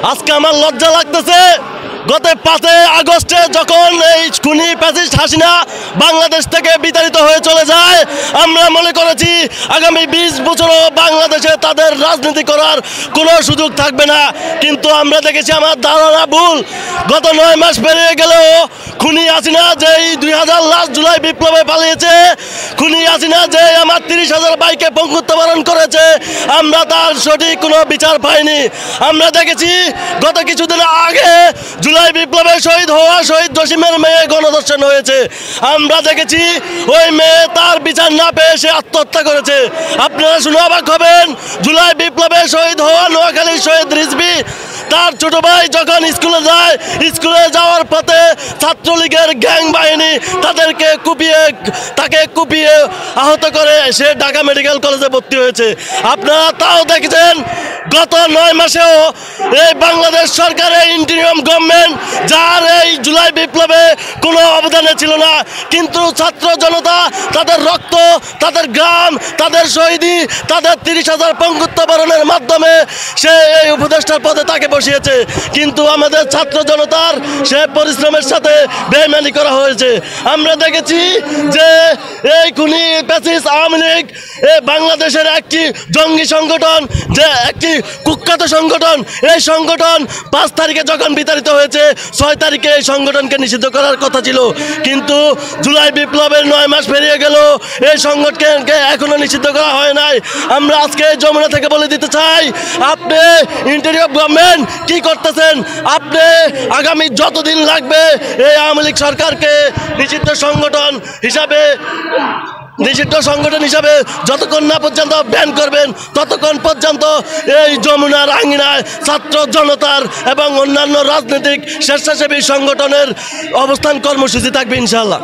আজকে আমার লজ্জা লাগতেছে। গত 5 আগস্টে যখন এই খুনি ফ্যাসিস্ট হাসিনা বাংলাদেশ থেকে বিতাড়িত হয়ে চলে যায়, আমরা মনে করেছি আগামী 20 বছরও বাংলাদেশে তাদের রাজনীতি করার কোনো সুযোগ থাকবে না। কিন্তু আমরা দেখেছি আমার ধারণা ভুল। গত 9 মাস পেরিয়ে গেলেও খুনি হাসিনা যেই 2000 লাশ জুলাই বিপ্লবে পালিয়েছে, খুনি হাসিনা যে আমার 30,000 ভাইকে পঙ্গুত্ববরণ করেছে, আমরা তার সঠিক কোনো বিচার পাইনি। আমরা দেখেছি গত কিছুদিন আগে জুলাই বিপ্লবে শহীদ হওয়া শহীদ জসিমের মেয়ে গণধর্ষণ হয়েছে। আমরা দেখেছি ওই মেয়ে তার বিচার না পেয়ে সে আত্মহত্যা করেছে। আপনারা শুনে অবাক হবেন, জুলাই বিপ্লবে শহীদ হওয়া নোয়াখালীর শহীদ রিজভী তার ছোট ভাই যখন স্কুলে যায়, স্কুলে যাওয়ার পথে ছাত্রলীগের গ্যাং বাহিনী তাকে কুপিয়ে আহত করে সে ঢাকা মেডিকেল কলেজে ভর্তি হয়েছে। আপনারা তাও দেখেছেন গত 9 মাসেও এই বাংলাদেশ সরকারের ইন্টারিম গভর্নমেন্ট যার এই জুলাই বিপ্লবে কোনো অবদানে ছিল না, কিন্তু ছাত্র জনতা তাদের রক্ত, তাদের গ্রাম, তাদের শহীদি, তাদের 30,000 পঙ্গুত্ববরণের মাধ্যমে সে এই উপদেষ্টার পদে তাকে বসিয়েছে। কিন্তু আমাদের ছাত্র জনতার সে পরিশ্রমের সাথে বেইমানি করা হয়েছে। আমরা দেখেছি যে এই খুনি ফ্যাসিস্ট আওয়ামী লীগ বাংলাদেশের একটি জঙ্গি সংগঠন, যে একটি কুখ্যাত সংগঠন, এই সংগঠন 5 তারিখে যখন বিতাড়িত হয়েছে, 6 তারিখে এই সংগঠনকে নিষিদ্ধ করার কথা ছিল। কিন্তু জুলাই বিপ্লবের 9 মাস পেরিয়ে গেল, এই সংগঠনকে এখনো নিষিদ্ধ করা হয় নাই। আমরা আজকে যমুনা থেকে বলে দিতে চাই, আপনি ইন্টারিম গভর্নমেন্ট কি করতেছেন? আপনি আগামী যতদিন লাগবে এই আওয়ামী লীগ সরকারকে নিষিদ্ধ সংগঠন হিসাবে যতক্ষণ না পর্যন্ত ব্যান করবেন, ততক্ষণ পর্যন্ত এই যমুনার আঙিনায় ছাত্র জনতার এবং অন্যান্য রাজনৈতিক স্বেচ্ছাসেবী সংগঠনের অবস্থান কর্মসূচি থাকবে ইনশাআল্লাহ।